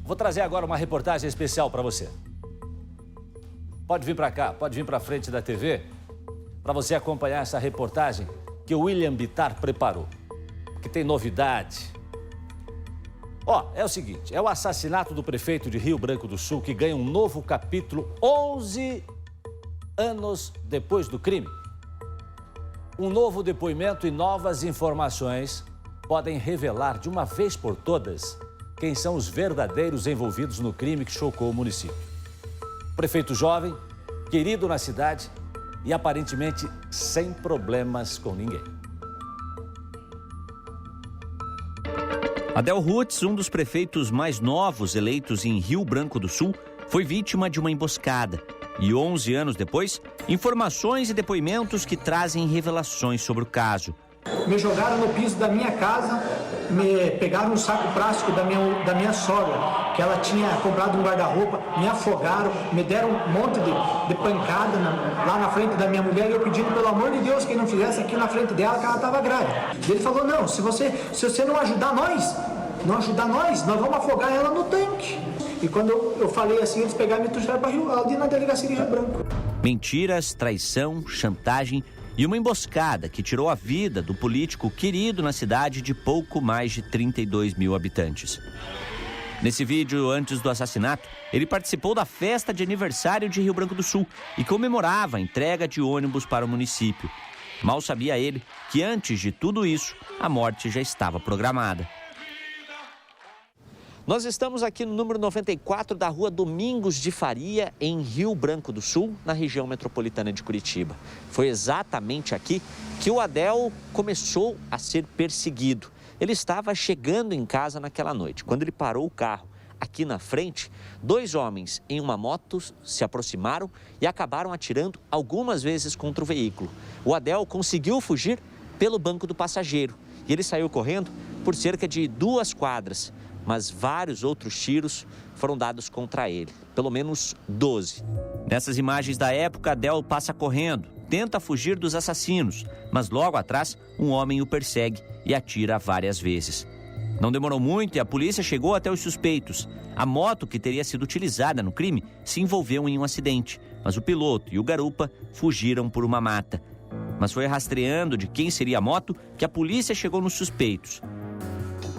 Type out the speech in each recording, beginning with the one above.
Vou trazer agora uma reportagem especial para você. Pode vir para cá, pode vir para frente da TV, para você acompanhar essa reportagem que o William Bittar preparou, que tem novidade. É o seguinte, é o assassinato do prefeito de Rio Branco do Sul que ganha um novo capítulo 11 anos depois do crime. Um novo depoimento e novas informações podem revelar de uma vez por todas quem são os verdadeiros envolvidos no crime que chocou o município. Prefeito jovem, querido na cidade e aparentemente sem problemas com ninguém. Adel Rutz, um dos prefeitos mais novos eleitos em Rio Branco do Sul, foi vítima de uma emboscada. E 11 anos depois, informações e depoimentos que trazem revelações sobre o caso. Me jogaram no piso da minha casa, me pegaram um saco plástico da minha sogra, que ela tinha comprado um guarda-roupa, me afogaram, me deram um monte de pancada lá na frente da minha mulher e eu pedindo, pelo amor de Deus, que não fizesse aqui na frente dela, que ela estava grávida. Ele falou, não, se você não ajudar nós, nós vamos afogar ela no tanque. E quando eu falei assim, eles pegaram e me trouxeram para ali na delegacia de Rio Branco. Mentiras, traição, chantagem e uma emboscada que tirou a vida do político querido na cidade de pouco mais de 32 mil habitantes. Nesse vídeo, antes do assassinato, ele participou da festa de aniversário de Rio Branco do Sul e comemorava a entrega de ônibus para o município. Mal sabia ele que antes de tudo isso, a morte já estava programada. Nós estamos aqui no número 94 da rua Domingos de Faria, em Rio Branco do Sul, na região metropolitana de Curitiba. Foi exatamente aqui que o Adel começou a ser perseguido. Ele estava chegando em casa naquela noite. Quando ele parou o carro aqui na frente, 2 homens em uma moto se aproximaram e acabaram atirando algumas vezes contra o veículo. O Adel conseguiu fugir pelo banco do passageiro e ele saiu correndo por cerca de 2 quadras. Mas vários outros tiros foram dados contra ele, pelo menos 12. Nessas imagens da época, Adel passa correndo, tenta fugir dos assassinos, mas logo atrás, um homem o persegue e atira várias vezes. Não demorou muito e a polícia chegou até os suspeitos. A moto que teria sido utilizada no crime se envolveu em um acidente, mas o piloto e o garupa fugiram por uma mata. Mas foi rastreando de quem seria a moto que a polícia chegou nos suspeitos.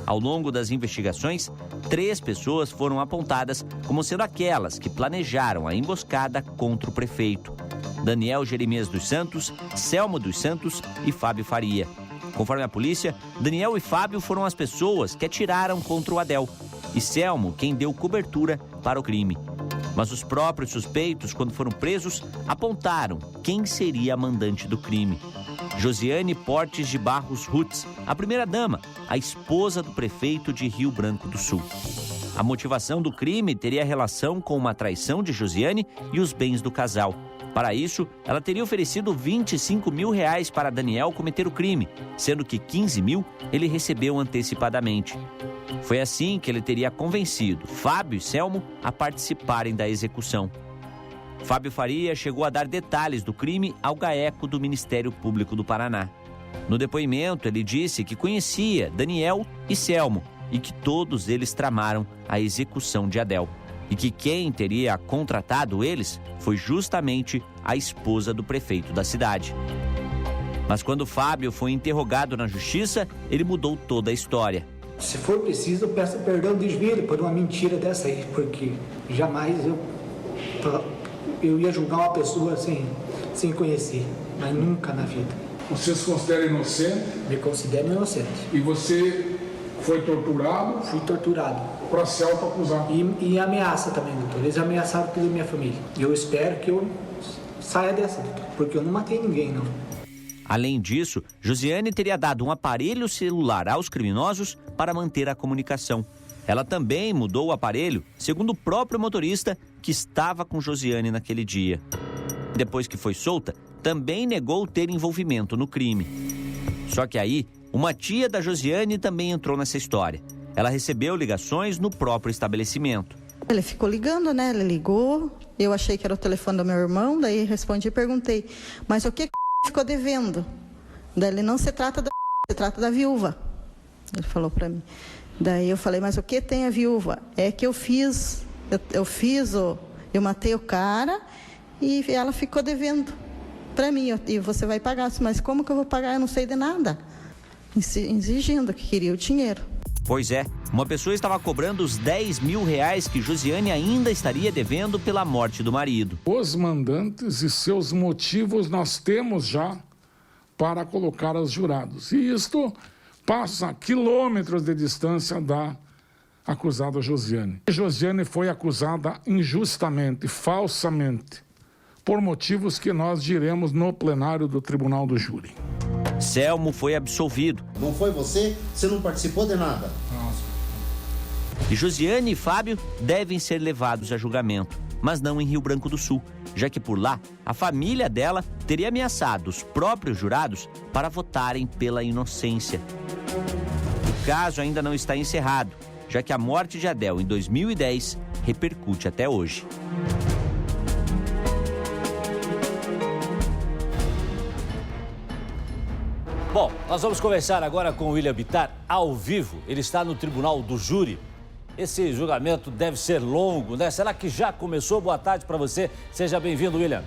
Ao longo das investigações, 3 pessoas foram apontadas como sendo aquelas que planejaram a emboscada contra o prefeito: Daniel Jeremias dos Santos, Selmo dos Santos e Fábio Faria. Conforme a polícia, Daniel e Fábio foram as pessoas que atiraram contra o Adel e Selmo quem deu cobertura para o crime. Mas os próprios suspeitos, quando foram presos, apontaram quem seria a mandante do crime: Josiane Portes de Barros Rutz, a primeira-dama, a esposa do prefeito de Rio Branco do Sul. A motivação do crime teria relação com uma traição de Josiane e os bens do casal. Para isso, ela teria oferecido 25 mil reais para Daniel cometer o crime, sendo que 15 mil ele recebeu antecipadamente. Foi assim que ele teria convencido Fábio e Selmo a participarem da execução. Fábio Faria chegou a dar detalhes do crime ao GAECO do Ministério Público do Paraná. No depoimento, ele disse que conhecia Daniel e Selmo e que todos eles tramaram a execução de Adel. E que quem teria contratado eles foi justamente a esposa do prefeito da cidade. Mas quando Fábio foi interrogado na justiça, ele mudou toda a história. Se for preciso, eu peço perdão de joelho por uma mentira dessa aí, porque jamais eu ia julgar uma pessoa sem conhecer, mas nunca na vida. Você se considera inocente? Me considero inocente. E você foi torturado? Fui torturado. Para se autoacusar. E ameaça também, doutor. Eles ameaçaram toda a minha família. E eu espero que eu saia dessa, doutor, porque eu não matei ninguém, não. Além disso, Josiane teria dado um aparelho celular aos criminosos para manter a comunicação. Ela também mudou o aparelho, segundo o próprio motorista que estava com Josiane naquele dia. Depois que foi solta, também negou ter envolvimento no crime. Só que aí, uma tia da Josiane também entrou nessa história. Ela recebeu ligações no próprio estabelecimento. Ele ficou ligando, né? Ele ligou, eu achei que era o telefone do meu irmão, daí respondi e perguntei, mas o que ficou devendo? Daí ele, não se trata da se trata da viúva. Ele falou para mim. Daí eu falei, mas o que tem a viúva? É que eu matei o cara e ela ficou devendo para mim. E você vai pagar. Mas como que eu vou pagar? Eu não sei de nada. Exigindo que queria o dinheiro. Pois é, uma pessoa estava cobrando os R$10 mil que Josiane ainda estaria devendo pela morte do marido. Os mandantes e seus motivos nós temos já para colocar aos jurados. E isto passa quilômetros de distância da acusada Josiane. Josiane foi acusada injustamente, falsamente, por motivos que nós diremos no plenário do Tribunal do Júri. Selmo foi absolvido. Não foi você? Você não participou de nada? E Josiane e Fábio devem ser levados a julgamento, mas não em Rio Branco do Sul, já que por lá a família dela teria ameaçado os próprios jurados para votarem pela inocência. O caso ainda não está encerrado, já que a morte de Adel em 2010 repercute até hoje. Bom, nós vamos conversar agora com o William Bittar ao vivo. Ele está no Tribunal do Júri. Esse julgamento deve ser longo, né? Será que já começou? Boa tarde para você. Seja bem-vindo, William.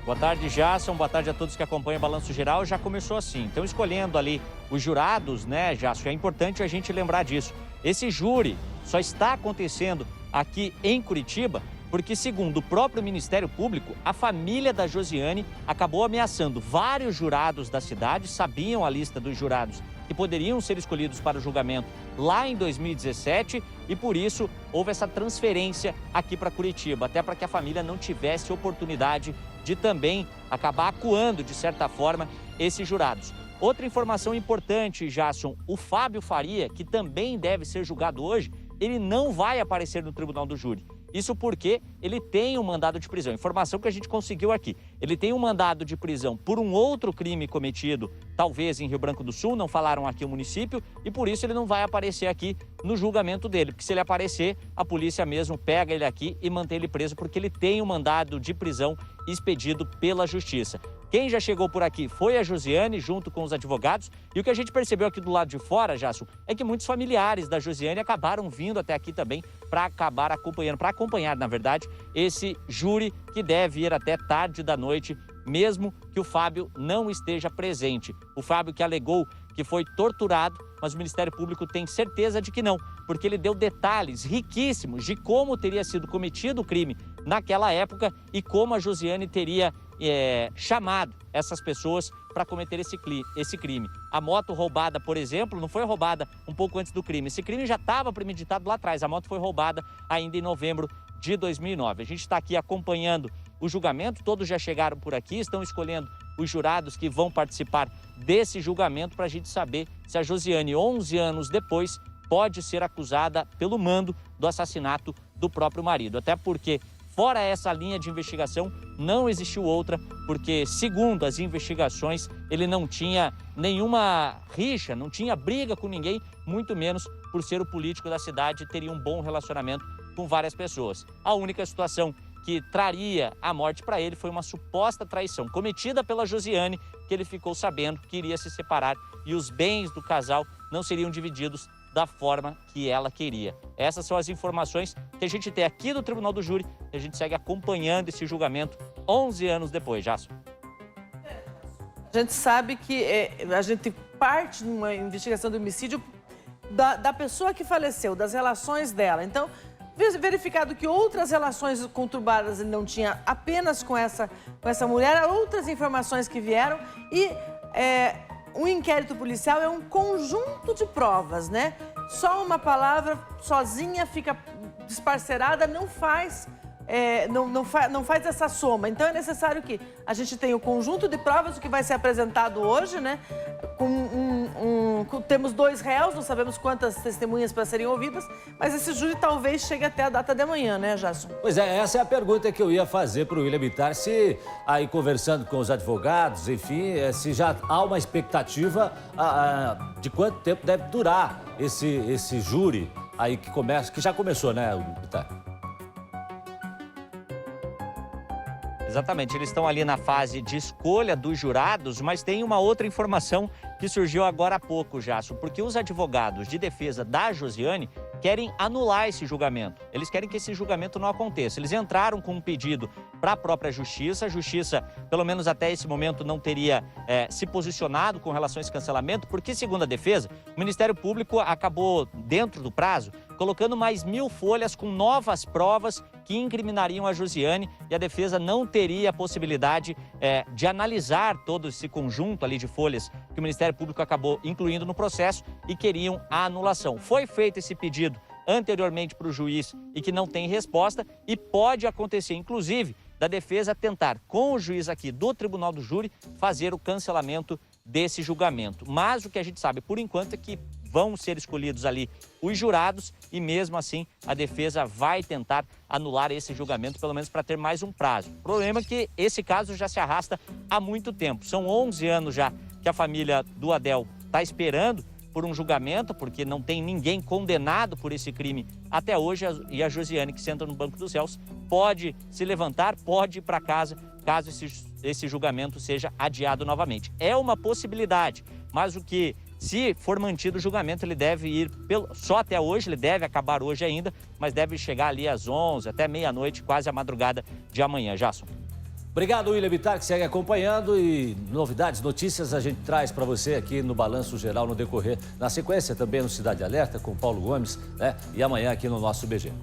Boa tarde, Jasson. Boa tarde a todos que acompanham o Balanço Geral. Já começou assim. Então, escolhendo ali os jurados, né, Jasson? É importante a gente lembrar disso. Esse júri só está acontecendo aqui em Curitiba porque, segundo o próprio Ministério Público, a família da Josiane acabou ameaçando vários jurados da cidade, sabiam a lista dos jurados que poderiam ser escolhidos para o julgamento lá em 2017 e, por isso, houve essa transferência aqui para Curitiba, até para que a família não tivesse oportunidade de também acabar acuando, de certa forma, esses jurados. Outra informação importante, Jasson, o Fábio Faria, que também deve ser julgado hoje, ele não vai aparecer no Tribunal do Júri. Isso porque ele tem um mandado de prisão. Informação que a gente conseguiu aqui. Ele tem um mandado de prisão por um outro crime cometido, talvez em Rio Branco do Sul, não falaram aqui o município, e por isso ele não vai aparecer aqui no julgamento dele. Porque se ele aparecer, a polícia mesmo pega ele aqui e mantém ele preso, porque ele tem um mandado de prisão expedido pela Justiça. Quem já chegou por aqui foi a Josiane, junto com os advogados. E o que a gente percebeu aqui do lado de fora, Jasson, é que muitos familiares da Josiane acabaram vindo até aqui também para acabar acompanhar, na verdade, esse júri que deve ir até tarde da noite, mesmo que o Fábio não esteja presente. O Fábio que alegou que foi torturado, mas o Ministério Público tem certeza de que não, porque ele deu detalhes riquíssimos de como teria sido cometido o crime naquela época e como a Josiane teria chamado essas pessoas para cometer esse crime. A moto roubada, por exemplo, não foi roubada um pouco antes do crime. Esse crime já estava premeditado lá atrás. A moto foi roubada ainda em novembro de 2009. A gente está aqui acompanhando o julgamento, todos já chegaram por aqui, estão escolhendo os jurados que vão participar desse julgamento para a gente saber se a Josiane, 11 anos depois, pode ser acusada pelo mando do assassinato do próprio marido. Até porque, fora essa linha de investigação, não existiu outra, porque, segundo as investigações, ele não tinha nenhuma rixa, não tinha briga com ninguém, muito menos por ser o político da cidade e teria um bom relacionamento com várias pessoas. A única situação que traria a morte para ele foi uma suposta traição cometida pela Josiane, que ele ficou sabendo que iria se separar e os bens do casal não seriam divididos da forma que ela queria. Essas são as informações que a gente tem aqui do Tribunal do Júri e a gente segue acompanhando esse julgamento 11 anos depois, Jasson. A gente sabe que a gente parte numa investigação de homicídio da pessoa que faleceu, das relações dela. Então, verificado que outras relações conturbadas ele não tinha apenas com essa mulher, outras informações que vieram e um inquérito policial é um conjunto de provas, né? Só uma palavra sozinha fica desparcerada, não faz essa soma. Então é necessário que a gente tenha o conjunto de provas, o que vai ser apresentado hoje, né? Temos 2 réus, não sabemos quantas testemunhas para serem ouvidas, mas esse júri talvez chegue até a data de amanhã, né, Jasson? Pois é, essa é a pergunta que eu ia fazer para o William Bittar, se aí conversando com os advogados, enfim, se já há uma expectativa de quanto tempo deve durar esse júri aí que já começou, né, Bittar? Exatamente, eles estão ali na fase de escolha dos jurados, mas tem uma outra informação que surgiu agora há pouco, Jasso, porque os advogados de defesa da Josiane querem anular esse julgamento. Eles querem que esse julgamento não aconteça. Eles entraram com um pedido para a própria Justiça. A Justiça, pelo menos até esse momento, não teria se posicionado com relação a esse cancelamento, porque, segundo a defesa, o Ministério Público acabou, dentro do prazo, colocando mais 1000 folhas com novas provas que incriminariam a Josiane, e a defesa não teria a possibilidade de analisar todo esse conjunto ali de folhas que o Ministério Público acabou incluindo no processo e queriam a anulação. Foi feito esse pedido anteriormente para o juiz e que não tem resposta, e pode acontecer, inclusive, da defesa tentar, com o juiz aqui do Tribunal do Júri, fazer o cancelamento desse julgamento. Mas o que a gente sabe, por enquanto, é que vão ser escolhidos ali os jurados e, mesmo assim, a defesa vai tentar anular esse julgamento, pelo menos para ter mais um prazo. O problema é que esse caso já se arrasta há muito tempo. São 11 anos já que a família do Adel está esperando por um julgamento, porque não tem ninguém condenado por esse crime até hoje, e a Josiane, que senta no banco dos réus, pode se levantar, pode ir para casa, caso esse julgamento seja adiado novamente. É uma possibilidade, mas o que, se for mantido o julgamento, ele deve ir só até hoje, ele deve acabar hoje ainda, mas deve chegar ali às 11, até meia-noite, quase a madrugada de amanhã. Jasson. Obrigado, William Bittar, que segue acompanhando, e novidades, notícias a gente traz para você aqui no Balanço Geral no decorrer. Na sequência também no Cidade Alerta com Paulo Gomes, né? E amanhã aqui no nosso BG.